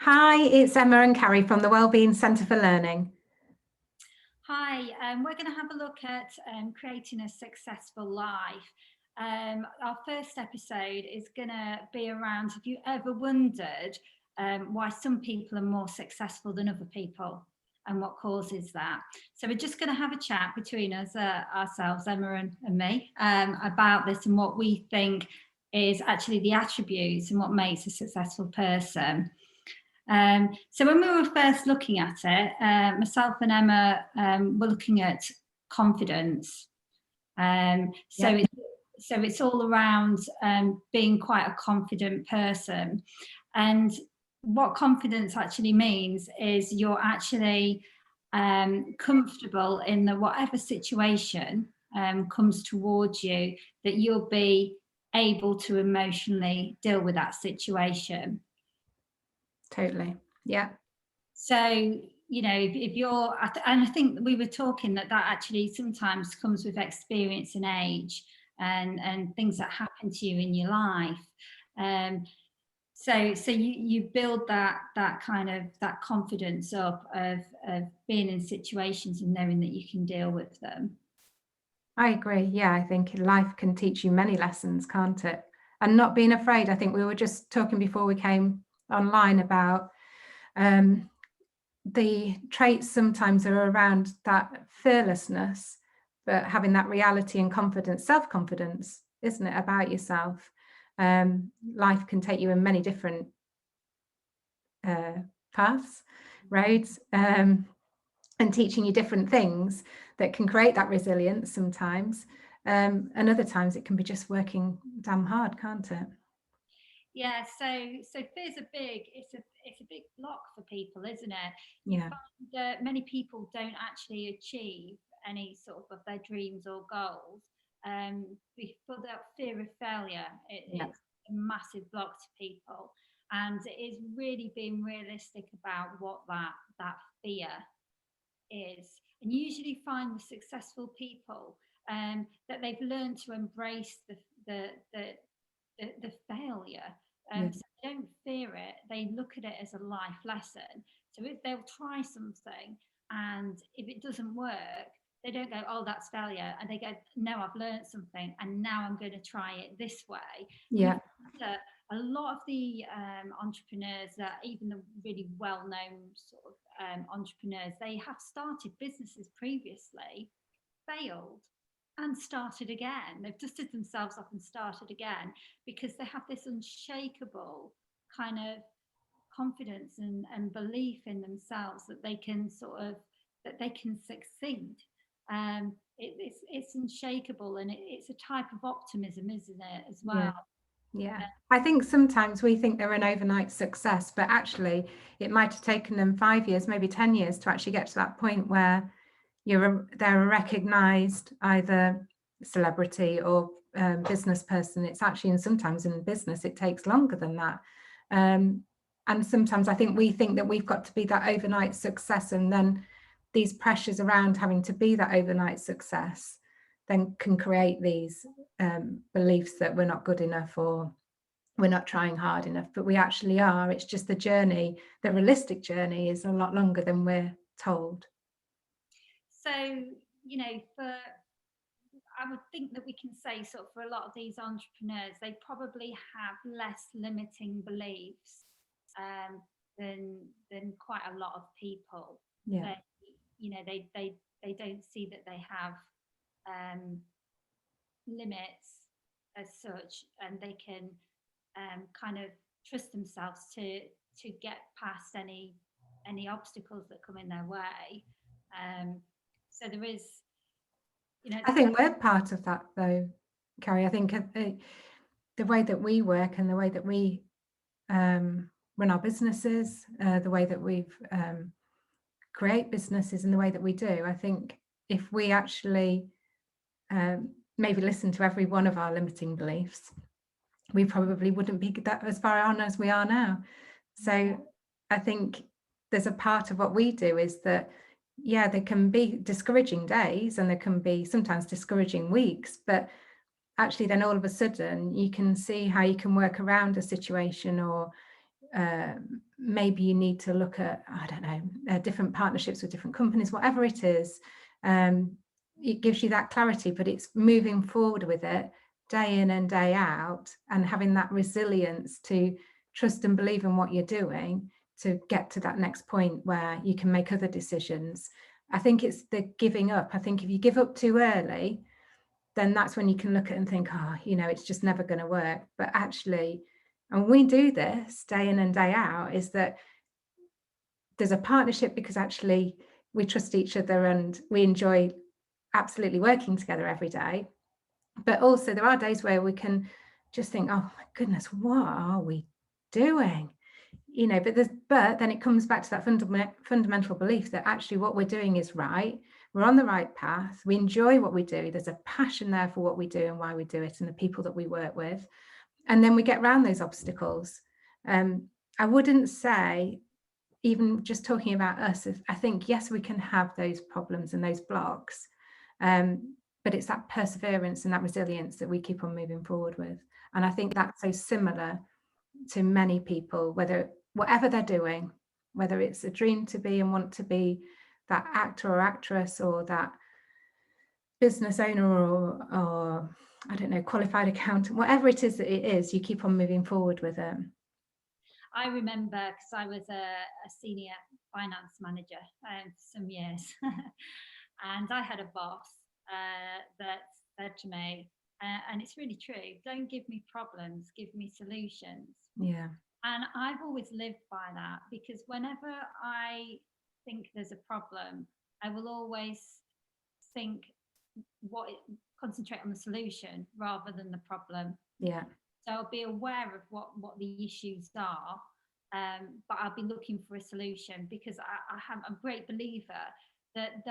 Hi, it's Emma and Carrie from the Wellbeing Centre for Learning. Hi, we're going to have a look at creating a successful life. Our first episode is going to be around, have you ever wondered why some people are more successful than other people and what causes that? So we're just going to have a chat between us, ourselves, Emma and me, about this and what we think is actually the attributes and what makes a successful person. So when we were first looking at it, myself and Emma were looking at confidence. So it's all around being quite a confident person. And what confidence actually means is you're actually comfortable in the whatever situation comes towards you, that you'll be able to emotionally deal with that situation. Totally. Yeah. So, you know, if you're, and I think we were talking that actually sometimes comes with experience and age and things that happen to you in your life. So you build that kind of that confidence up of being in situations and knowing that you can deal with them. I agree. Yeah, I think life can teach you many lessons, can't it? And not being afraid. I think we were just talking before we came online about the traits sometimes are around that fearlessness, but having that reality and confidence, self-confidence, isn't it, about yourself? Life can take you in many different paths, roads, and teaching you different things that can create that resilience sometimes. And other times it can be just working damn hard, can't it? Yeah, so fear's it's a big block for people, isn't it? You Yeah. find that many people don't actually achieve any sort of their dreams or goals for that fear of failure. Yeah. It's a massive block to people, and it is really being realistic about what that fear is. And you usually find with successful people that they've learned to embrace the failure. Yeah. So they don't fear it, they look at it as a life lesson. So if they'll try something and if it doesn't work, they don't go, oh, that's failure. And they go, no, I've learned something and now I'm going to try it this way. Yeah. A lot of the entrepreneurs, even the really well-known sort of entrepreneurs, they have started businesses previously, failed, and started again. They've dusted themselves off and started again because they have this unshakable kind of confidence and belief in themselves that they can succeed. It's unshakable, and it's a type of optimism, isn't it, as Yeah. well? Yeah. I think sometimes we think they're an overnight success, but actually it might have taken them 5 years, maybe 10 years to actually get to that point where they're a recognized either celebrity or business person. It's actually, and sometimes in business it takes longer than that. And sometimes I think we think that we've got to be that overnight success, and then these pressures around having to be that overnight success then can create these beliefs that we're not good enough or we're not trying hard enough, but we actually are. It's just the journey, the realistic journey is a lot longer than we're told. So, you know, I would think that we can say sort of for a lot of these entrepreneurs, they probably have less limiting beliefs um, than quite a lot of people. Yeah. They, you know, they don't see that they have limits as such, and they can kind of trust themselves to get past any obstacles that come in their way. So there is, you know, I think we're part of that though, Carrie. I think the way that we work and the way that we run our businesses, the way that we've create businesses and the way that we do, I think if we actually maybe listen to every one of our limiting beliefs, we probably wouldn't be that as far on as we are now. So I think there's a part of what we do is that, yeah, there can be discouraging days and there can be sometimes discouraging weeks, but actually then all of a sudden you can see how you can work around a situation or maybe you need to look at, I don't know, different partnerships with different companies, whatever it is. It gives you that clarity, but it's moving forward with it day in and day out, and having that resilience to trust and believe in what you're doing to get to that next point where you can make other decisions. I think it's the giving up. I think if you give up too early, then that's when you can look at it and think, oh, it's just never going to work. But actually, and we do this day in and day out, is that there's a partnership because actually we trust each other and we enjoy absolutely working together every day. But also there are days where we can just think, oh my goodness, what are we doing? But then it comes back to that fundamental belief that actually what we're doing is right. We're on the right path. We enjoy what we do. There's a passion there for what we do and why we do it and the people that we work with. And then we get around those obstacles. I wouldn't say, even just talking about us, I think, yes, we can have those problems and those blocks. But it's that perseverance and that resilience that we keep on moving forward with. And I think that's so similar to many people, whatever they're doing, whether it's a dream to be and want to be that actor or actress, or that business owner, or I don't know, qualified accountant, whatever it is that it is, you keep on moving forward with it. I remember, because I was a senior finance manager for some years, and I had a boss that said to me, and it's really true, don't give me problems, give me solutions. Yeah. And I've always lived by that, because whenever I think there's a problem, I will always think concentrate on the solution rather than the problem. Yeah. So I'll be aware of what the issues are, but I'll be looking for a solution, because I'm a great believer that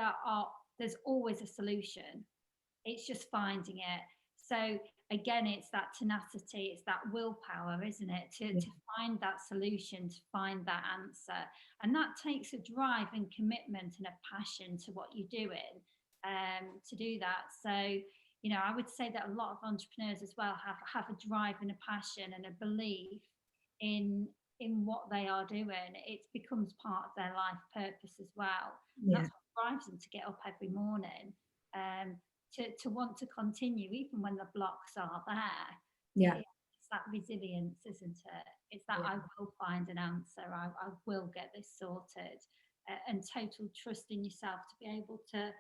there's always a solution. It's just finding it. So again, it's that tenacity, it's that willpower, isn't it? To find that solution, to find that answer. And that takes a drive and commitment and a passion to what you're doing to do that. So, I would say that a lot of entrepreneurs as well have a drive and a passion and a belief in what they are doing. It becomes part of their life purpose as well. Yeah. That's what drives them to get up every morning. To want to continue even when the blocks are there. Yeah. It's that resilience, isn't it? It's that I will find an answer, I will get this sorted, and total trust in yourself to be able to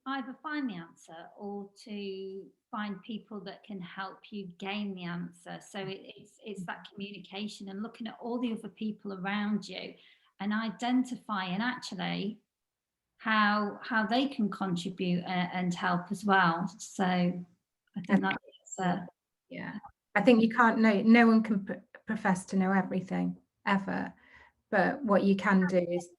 either find the answer or to find people that can help you gain the answer. So it's that communication and looking at all the other people around you and identifying actually how they can contribute and help as well. So I think that's I think you can't know, no one can profess to know everything ever, but what you can do is,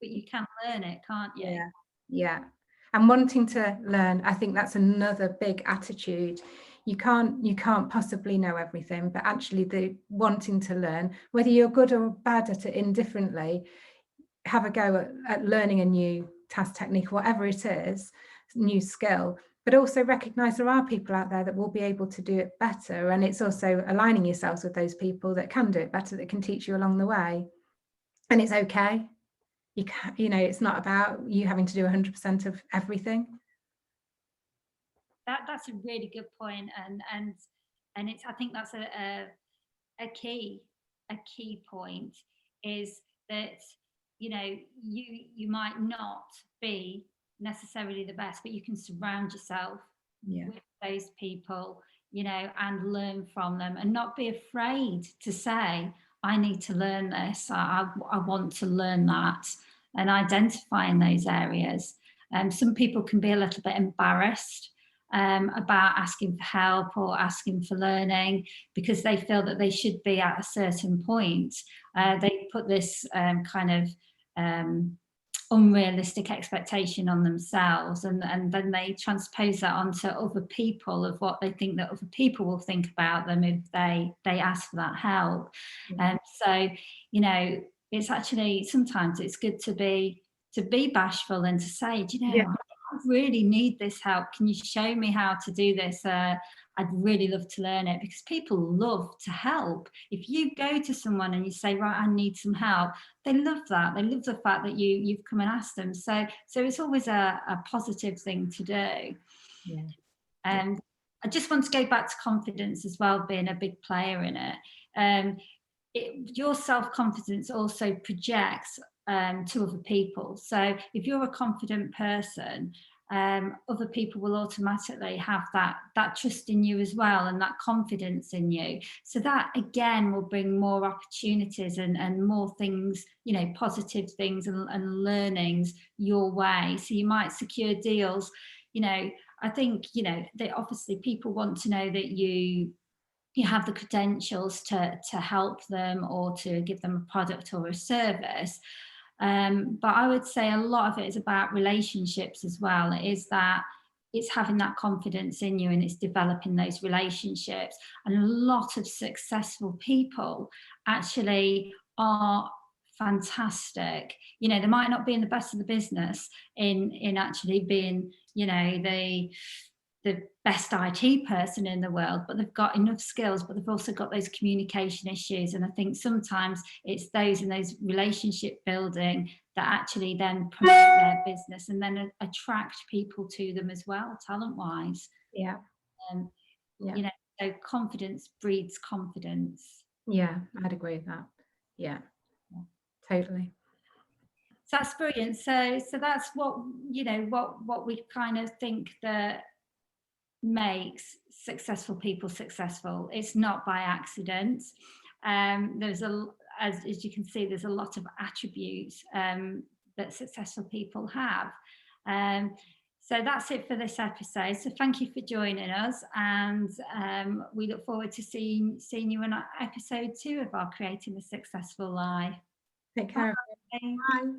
but you can learn it, can't you? Yeah. And wanting to learn, I think that's another big attitude. You can't possibly know everything, but actually the wanting to learn, whether you're good or bad at it indifferently, have a go at learning a new task technique, whatever it is, new skill, but also recognize there are people out there that will be able to do it better. And it's also aligning yourselves with those people that can do it better, that can teach you along the way. And it's okay. You can, it's not about you having to do 100% of everything. That's a really good point, and it's, I think that's a key point, is that you might not be necessarily the best, but you can surround yourself with those people, and learn from them, and not be afraid to say, I need to learn this, I want to learn that, and identifying those areas. Some people can be a little bit embarrassed about asking for help or asking for learning, because they feel that they should be at a certain point. They put this kind of unrealistic expectation on themselves, and then they transpose that onto other people, of what they think that other people will think about them if they ask for that help. So it's actually, sometimes it's good to be bashful and to say, I really need this help, can you show me how to do this? I I'd really love to learn it, because people love to help. If you go to someone and you say, right, I need some help, they love that. They love the fact that you've come and asked them. So it's always a positive thing to do. Yeah. And I just want to go back to confidence as well, being a big player in it. Your self-confidence also projects to other people. So if you're a confident person, other people will automatically have that trust in you as well, and that confidence in you. So that again will bring more opportunities and more things, you know, positive things and learnings your way. So you might secure deals. You know, I think, you know, that obviously people want to know that you have the credentials to help them or to give them a product or a service. But I would say a lot of it is about relationships as well. It is that it's having that confidence in you and it's developing those relationships. And a lot of successful people actually are fantastic. You know, they might not be in the best of the business in actually being, you know, the best IT person in the world, but they've got enough skills, but they've also got those communication issues. And I think sometimes it's those in those relationship building that actually then promote their business and then attract people to them as well, talent wise. Yeah. Yeah. You know, so confidence breeds confidence. Yeah, I'd agree with that. Yeah, totally. So that's brilliant. So that's what, you know, what we kind of think that makes successful people successful. It's not by accident. There's as you can see, there's a lot of attributes that successful people have. So that's it for this episode. So thank you for joining us, and we look forward to seeing you in episode 2 of our Creating a Successful Life. Take care. Bye. Bye.